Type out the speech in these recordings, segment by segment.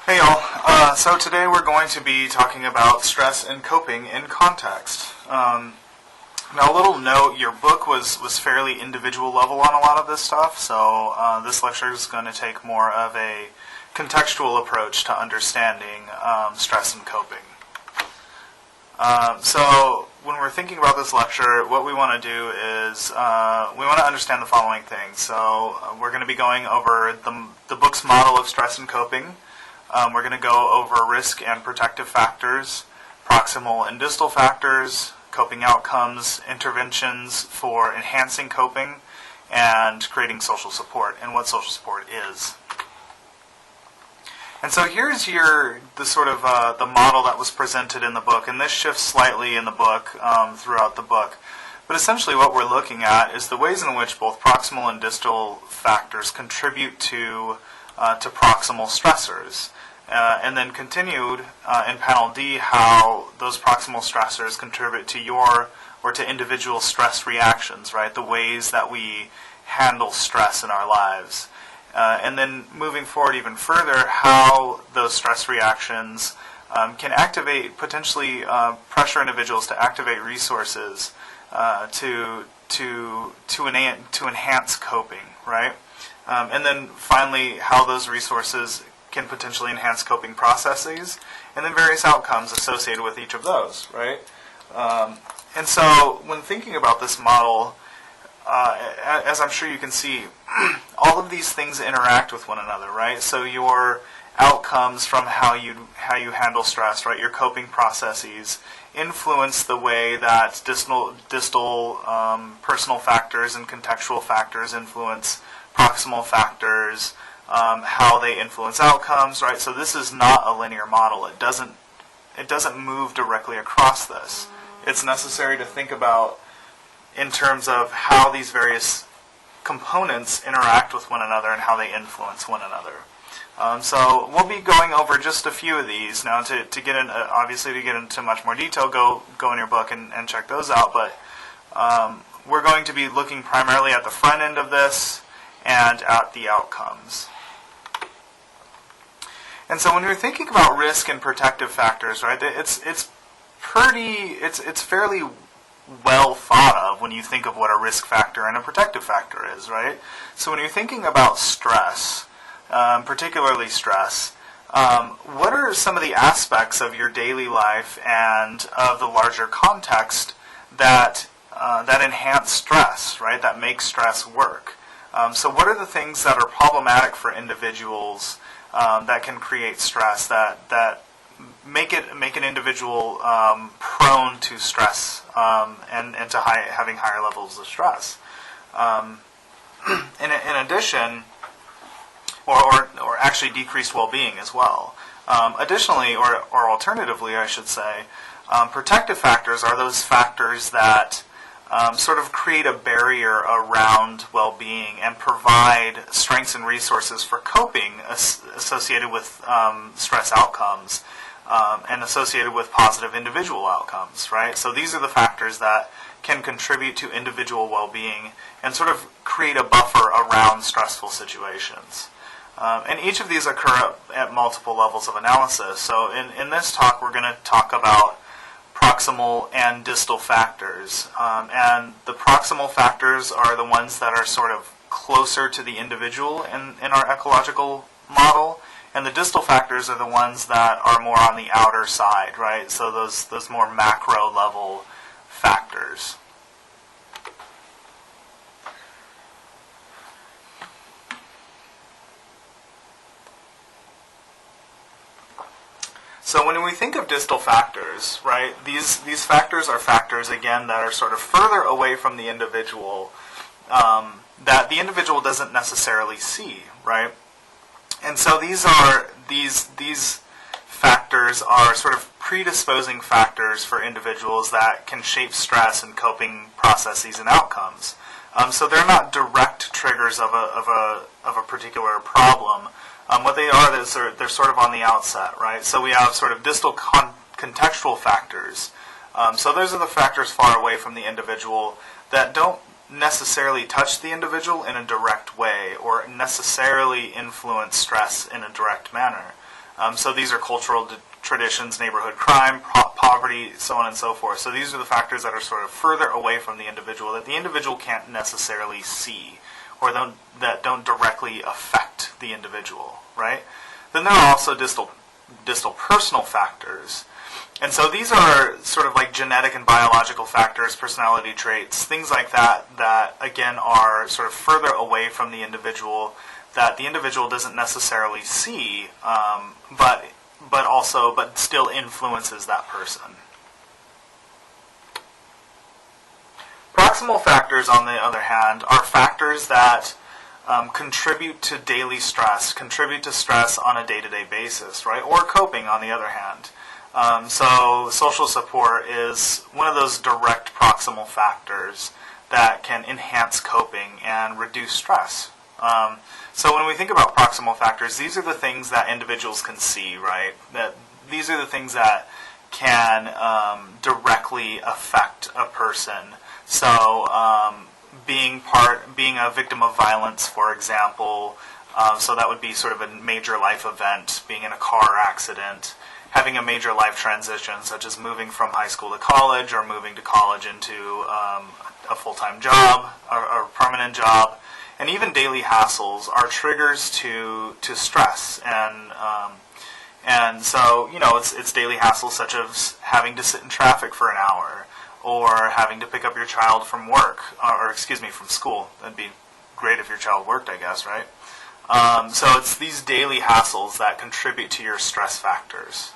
Hey y'all, so today we're going to be talking about stress and coping in context. Now a little note, your book was fairly individual level on a lot of this stuff, so this lecture is going to take more of a contextual approach to understanding stress and coping. So when we're thinking about this lecture, what we want to do is we want to understand the following things. So we're going to be going over the book's model of stress and coping. We're going to go over risk and protective factors, proximal and distal factors, coping outcomes, interventions for enhancing coping, and creating social support, and what social support is. And so here's the model that was presented in the book, and this shifts slightly in the book throughout the book. But essentially what we're looking at is the ways in which both proximal and distal factors contribute to proximal stressors. And then continued in panel D how those proximal stressors contribute to your or to individual stress reactions, right? The ways that we handle stress in our lives. And then moving forward even further, how those stress reactions can potentially pressure individuals to activate resources to enhance coping, right? And then finally, how those resources can potentially enhance coping processes, and then various outcomes associated with each of those, right? And so when thinking about this model, as I'm sure you can see, all of these things interact with one another, right? So your outcomes from how you handle stress, right? Your coping processes influence the way that distal personal factors and contextual factors influence proximal factors, how they influence outcomes, right? So this is not a linear model. It doesn't move directly across this. It's necessary to think about in terms of how these various components interact with one another and how they influence one another. So we'll be going over just a few of these now. To get in, obviously, to get into much more detail, go in your book and check those out. But we're going to be looking primarily at the front end of this and at the outcomes. And so when you're thinking about risk and protective factors, right, it's fairly well thought of when you think of what a risk factor and a protective factor is, right? So when you're thinking about stress, particularly stress, what are some of the aspects of your daily life and of the larger context that enhance stress, right, that make stress work? So what are the things that are problematic for individuals that can create stress, that make an individual prone to stress and to having higher levels of stress? In addition, or actually decreased well-being as well. Additionally, or alternatively, I should say, protective factors are those factors that sort of create a barrier around well-being and provide strengths and resources for coping associated with stress outcomes and associated with positive individual outcomes, right? So these are the factors that can contribute to individual well-being and sort of create a buffer around stressful situations. And each of these occur at multiple levels of analysis. So in this talk, we're going to talk about proximal and distal factors. And the proximal factors are the ones that are sort of closer to the individual in our ecological model, and the distal factors are the ones that are more on the outer side, right? So those more macro level factors. So when we think of distal factors, right, these factors are factors, again, that are sort of further away from the individual, that the individual doesn't necessarily see, right? And so these factors are sort of predisposing factors for individuals that can shape stress and coping processes and outcomes. So they're not direct triggers of a particular problem. What they are is they're sort of on the outset, right? So we have sort of distal contextual factors. So those are the factors far away from the individual that don't necessarily touch the individual in a direct way or necessarily influence stress in a direct manner. So these are cultural traditions, neighborhood crime, poverty, so on and so forth. So these are the factors that are sort of further away from the individual that the individual can't necessarily see or that don't directly affect the individual, right? Then there are also distal personal factors. And so these are sort of like genetic and biological factors, personality traits, things like that, that again are sort of further away from the individual that the individual doesn't necessarily see, but still influences that person. Proximal factors, on the other hand, are factors that contribute to daily stress, contribute to stress on a day-to-day basis, right? Or coping, on the other hand. So social support is one of those direct proximal factors that can enhance coping and reduce stress. So when we think about proximal factors, these are the things that individuals can see, right? That these are the things that can directly affect a person. So being a victim of violence, for example, so that would be sort of a major life event, being in a car accident, having a major life transition, such as moving from high school to college or moving to college into a full-time job or a permanent job, and even daily hassles are triggers to stress. And so, it's daily hassles such as having to sit in traffic for an hour or having to pick up your child from work, from school. That'd be great if your child worked, I guess, right? So it's these daily hassles that contribute to your stress factors.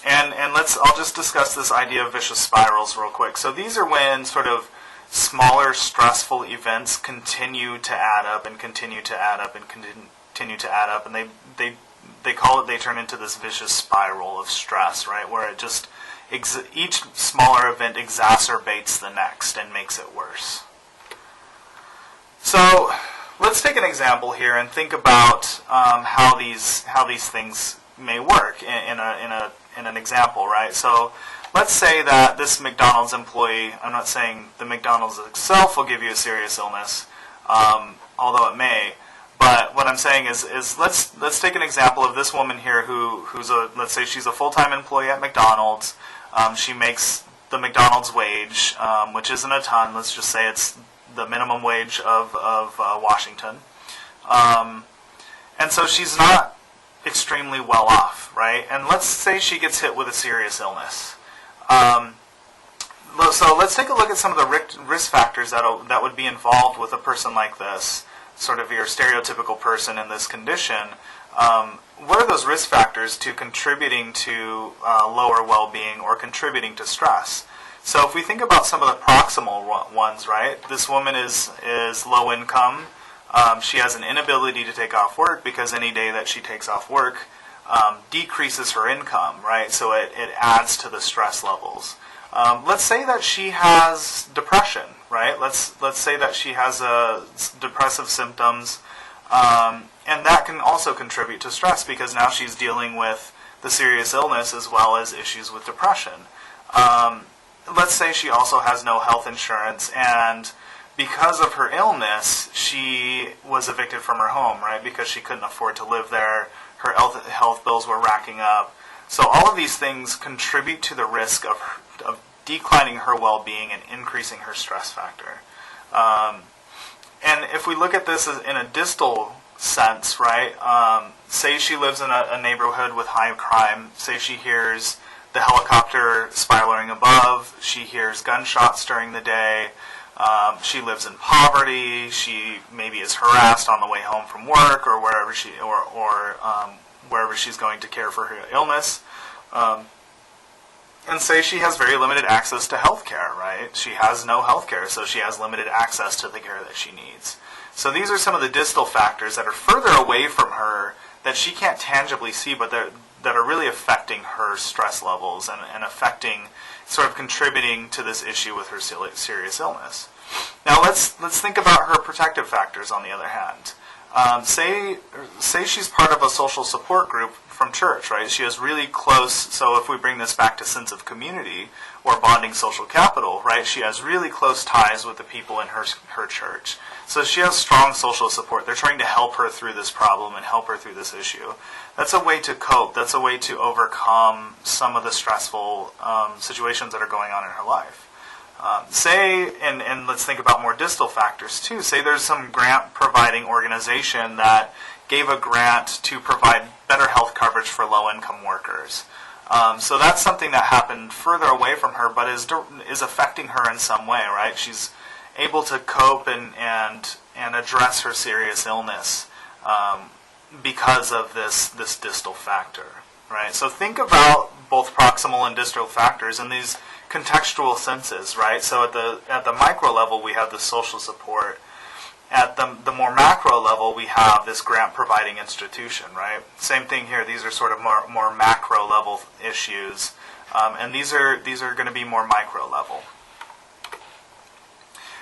And I'll just discuss this idea of vicious spirals real quick. So these are when sort of smaller stressful events continue to add up and continue to add up and continue to add up, and they turn into this vicious spiral of stress, right? Where it just each smaller event exacerbates the next and makes it worse. So let's take an example here and think about how these things may work in an example, right? So let's say that this McDonald's employee, I'm not saying the McDonald's itself will give you a serious illness, although it may, but what I'm saying is let's take an example of this woman here let's say she's a full-time employee at McDonald's. She makes the McDonald's wage, which isn't a ton. Let's just say it's the minimum wage of Washington. And so she's not extremely well off, right? And let's say she gets hit with a serious illness. So let's take a look at some of the risk factors that would be involved with a person like this, sort of your stereotypical person in this condition. What are those risk factors to contributing to lower well-being or contributing to stress? So if we think about some of the proximal ones, right? This woman is low income. She has an inability to take off work because any day that she takes off work decreases her income, right? So it adds to the stress levels. Let's say that she has depression, right? Let's say that she has depressive symptoms, and that can also contribute to stress because now she's dealing with the serious illness as well as issues with depression. Let's say she also has no health insurance, and because of her illness, she was evicted from her home, right? Because she couldn't afford to live there. Her health bills were racking up. So all of these things contribute to the risk of declining her well-being and increasing her stress factor. And if we look at this in a distal sense, right? Say she lives in a neighborhood with high crime. Say she hears the helicopter spiraling above. She hears gunshots during the day. She lives in poverty. She maybe is harassed on the way home from work or wherever wherever she's going to care for her illness. And say she has very limited access to health care, right? She has no health care, so she has limited access to the care that she needs. So these are some of the distal factors that are further away from her that she can't tangibly see, but that are really affecting her stress levels and affecting, sort of contributing to this issue with her serious illness. Now let's think about her protective factors on the other hand. Say she's part of a social support group from church, right? She has really close, so if we bring this back to sense of community or bonding social capital, right? She has really close ties with the people in her church. So she has strong social support. They're trying to help her through this problem and help her through this issue. That's a way to cope. That's a way to overcome some of the stressful situations that are going on in her life. And let's think about more distal factors too. Say there's some grant-providing organization that gave a grant to provide better health coverage for low-income workers. So that's something that happened further away from her, but is affecting her in some way, right? She's able to cope and address her serious illness because of this distal factor, right? So think about both proximal and distal factors in these contextual senses, right? So at the micro level, we have the social support. At the more macro level, we have this grant-providing institution, right? Same thing here. These are sort of more macro level issues, and these are going to be more micro level.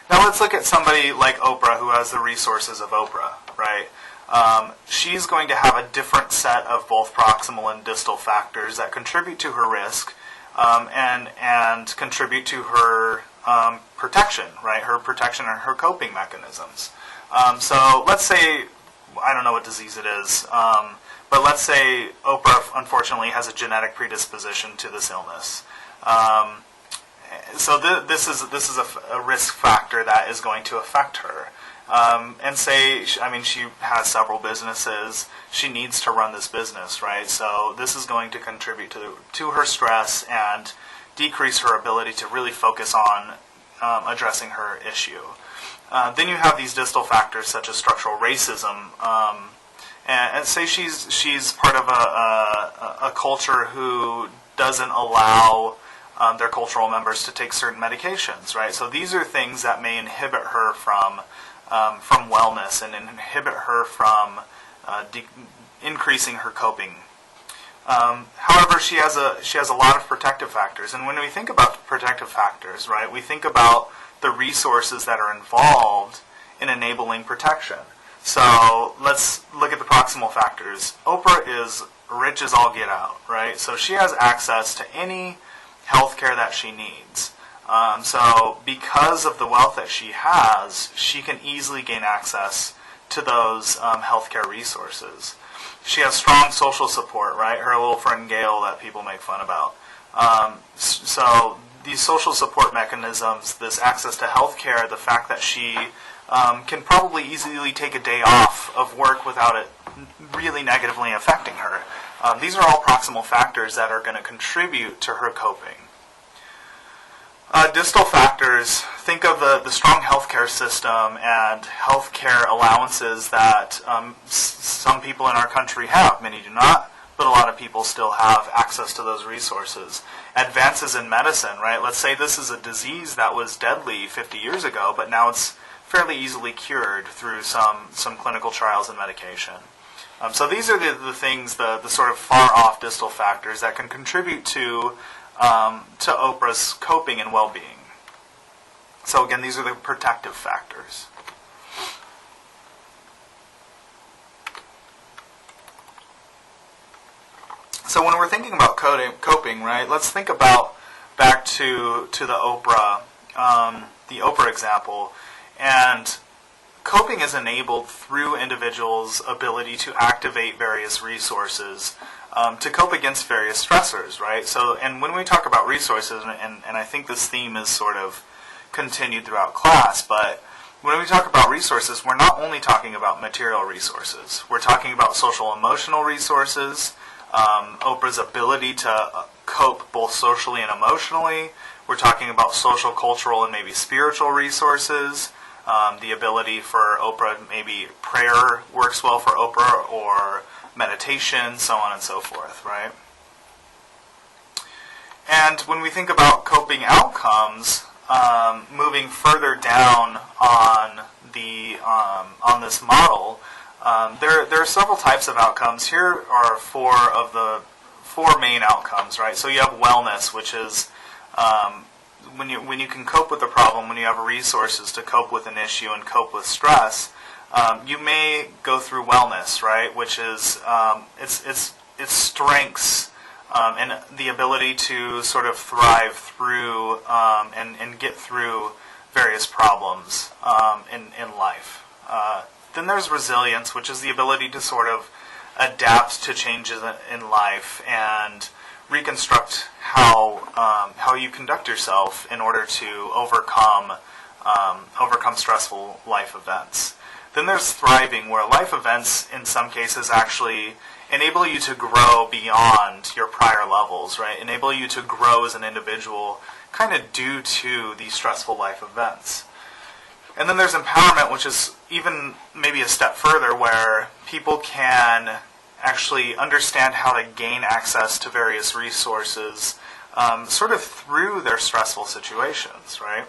Now let's look at somebody like Oprah, who has the resources of Oprah, right? She's going to have a different set of both proximal and distal factors that contribute to her risk and contribute to her protection, right? Her protection and her coping mechanisms. So let's say, I don't know what disease it is, but let's say Oprah unfortunately has a genetic predisposition to this illness. So this is a risk factor that is going to affect her. And say, she has several businesses. She needs to run this business, right? So this is going to contribute to her stress and decrease her ability to really focus on addressing her issue. Then you have these distal factors such as structural racism. And say she's part of a culture who doesn't allow their cultural members to take certain medications, right? So these are things that may inhibit her from wellness and inhibit her from increasing her coping. However, she has a lot of protective factors, and when we think about protective factors, right, we think about the resources that are involved in enabling protection. So let's look at the proximal factors. Oprah is rich as all get out, right? So she has access to any health care that she needs. So because of the wealth that she has, she can easily gain access to those healthcare resources. She has strong social support, right? Her little friend Gail that people make fun about. So these social support mechanisms, this access to healthcare, the fact that she can probably easily take a day off of work without it really negatively affecting her. These are all proximal factors that are going to contribute to her coping. Distal factors, think of the strong healthcare system and healthcare allowances that some people in our country have. Many do not, but a lot of people still have access to those resources. Advances in medicine, right? Let's say this is a disease that was deadly 50 years ago, but now it's fairly easily cured through some clinical trials and medication. So these are the things, the sort of far-off distal factors that can contribute to Oprah's coping and well-being. So again, these are the protective factors. So when we're thinking about coping, right, let's think about back to the Oprah example. And coping is enabled through individuals' ability to activate various resources to cope against various stressors, right? So, and when we talk about resources, and I think this theme is sort of continued throughout class, but when we talk about resources, we're not only talking about material resources. We're talking about social emotional resources, Oprah's ability to cope both socially and emotionally. We're talking about social, cultural, and maybe spiritual resources. The ability for Oprah, maybe prayer works well for Oprah, or meditation, so on and so forth, right? And when we think about coping outcomes, moving further down on this model, there are several types of outcomes. Here are four main outcomes, right? So you have wellness, which is when you can cope with the problem, when you have resources to cope with an issue and cope with stress, You may go through wellness, right, which is its strengths and the ability to sort of thrive through and get through various problems in life. Then there's resilience, which is the ability to sort of adapt to changes in life and reconstruct how you conduct yourself in order to overcome stressful life events. Then there's thriving, where life events in some cases actually enable you to grow beyond your prior levels, right? Enable you to grow as an individual kind of due to these stressful life events. And then there's empowerment, which is even maybe a step further, where people can actually understand how to gain access to various resources sort of through their stressful situations, right?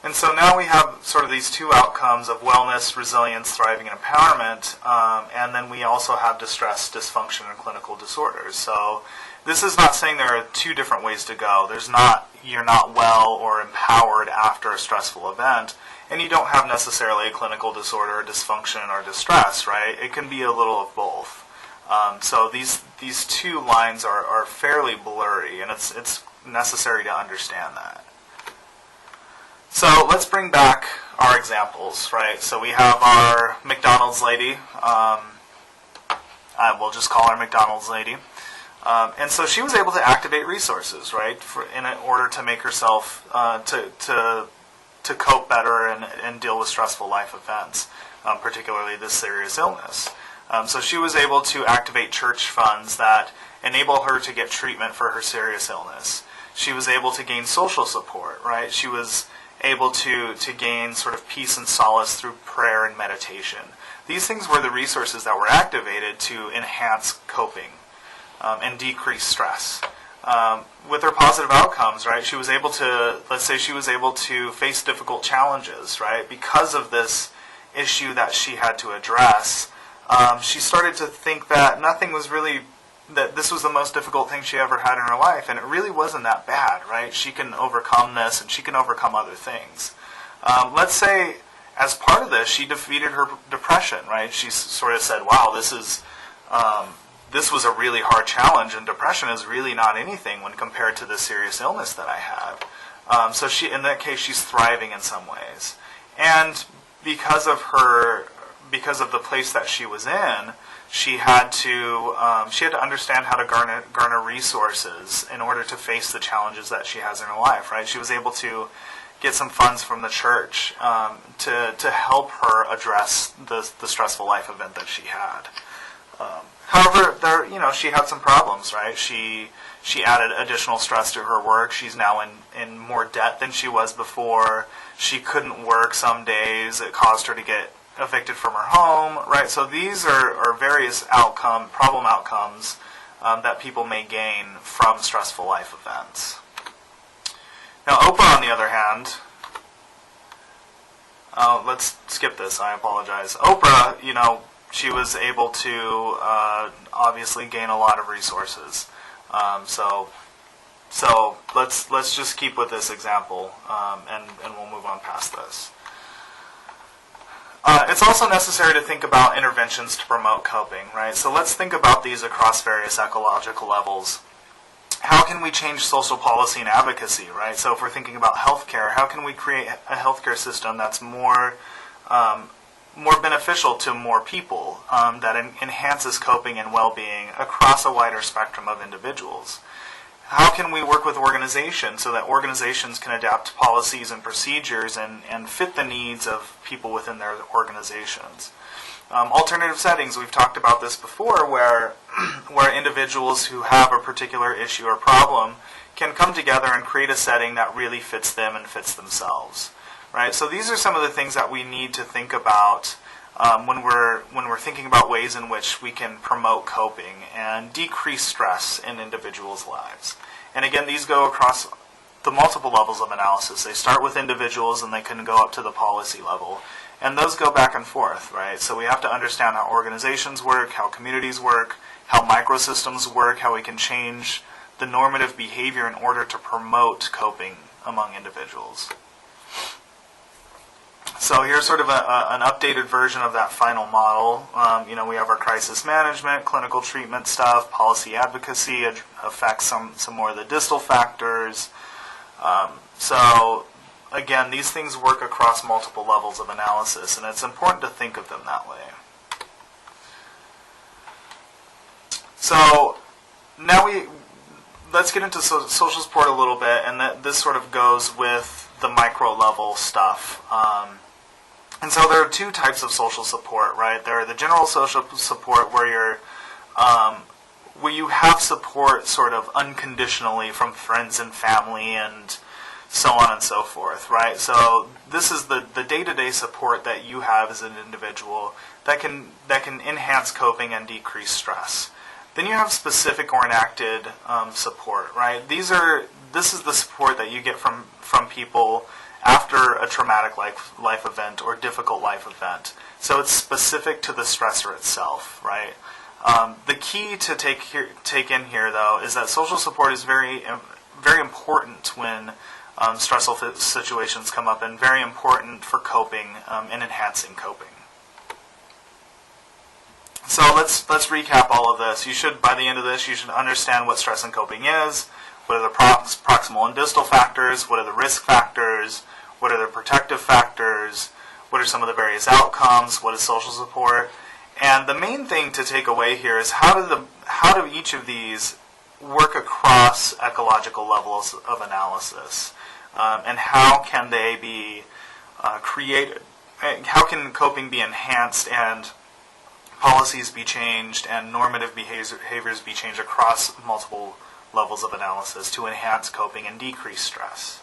And so now we have sort of these two outcomes of wellness, resilience, thriving, and empowerment, and then we also have distress, dysfunction, and clinical disorders. So this is not saying there are two different ways to go. You're not well or empowered after a stressful event, and you don't have necessarily a clinical disorder, dysfunction, or distress, right? It can be a little of both. So these two lines are fairly blurry, and it's necessary to understand that. So let's bring back our examples, right? So we have our McDonald's lady. We'll just call her McDonald's lady. And so she was able to activate resources, right, in order to make herself to cope better and deal with stressful life events, particularly this serious illness. So she was able to activate church funds that enable her to get treatment for her serious illness. She was able to gain social support, right? She was able to gain sort of peace and solace through prayer and meditation. These things were the resources that were activated to enhance coping and decrease stress. With her positive outcomes, right, she was able to, let's say she was able to face difficult challenges, right, because of this issue that she had to address. She started to think that that this was the most difficult thing she ever had in her life, and it really wasn't that bad, right? She can overcome this, and she can overcome other things. Let's say, as part of this, she defeated her depression, right? She sort of said, wow, this was a really hard challenge, and depression is really not anything when compared to the serious illness that I have. So in that case, she's thriving in some ways. And because of the place that she was in, she had to understand how to garner resources in order to face the challenges that she has in her life. Right? She was able to get some funds from the church to help her address the stressful life event that she had. However, she had some problems. Right? She added additional stress to her work. She's now in more debt than she was before. She couldn't work some days. It caused her to get evicted from her home, right? So these are various problem outcomes that people may gain from stressful life events. Now, Oprah, on the other hand, let's skip this, I apologize. Oprah, she was able to obviously gain a lot of resources. So let's just keep with this example, and we'll move on past this. It's also necessary to think about interventions to promote coping, right? So let's think about these across various ecological levels. How can we change social policy and advocacy, right? So if we're thinking about healthcare, how can we create a healthcare system that's more beneficial to more people, that enhances coping and well-being across a wider spectrum of individuals? How can we work with organizations so that organizations can adapt policies and procedures and fit the needs of people within their organizations? Alternative settings, we've talked about this before, where individuals who have a particular issue or problem can come together and create a setting that really fits them and fits themselves. Right? So these are some of the things that we need to think about when we're thinking about ways in which we can promote coping and decrease stress in individuals' lives. And again, these go across the multiple levels of analysis. They start with individuals and they can go up to the policy level. And those go back and forth, right? So we have to understand how organizations work, how communities work, how microsystems work, how we can change the normative behavior in order to promote coping among individuals. So here's sort of an updated version of that final model. We have our crisis management, clinical treatment stuff, policy advocacy affects some more of the distal factors. So again, these things work across multiple levels of analysis, and it's important to think of them that way. So now let's get into social support a little bit, and this sort of goes with the micro level stuff. And so there are two types of social support, right? There are the general social support where you have support sort of unconditionally from friends and family and so on and so forth, right? So this is the day-to-day support that you have as an individual that can enhance coping and decrease stress. Then you have specific or enacted support, right? This is the support that you get from people after a traumatic life event or difficult life event. So it's specific to the stressor itself, right? The key to take in here, though, is that social support is very, very important when stressful situations come up, and very important for coping and enhancing coping. So let's recap all of this. By the end of this, you should understand what stress and coping is. What are the proximal and distal factors? What are the risk factors? What are the protective factors? What are some of the various outcomes? What is social support? And the main thing to take away here is how do each of these work across ecological levels of analysis, and how can they be created? How can coping be enhanced and policies be changed and normative behaviors be changed across multiple levels of analysis to enhance coping and decrease stress?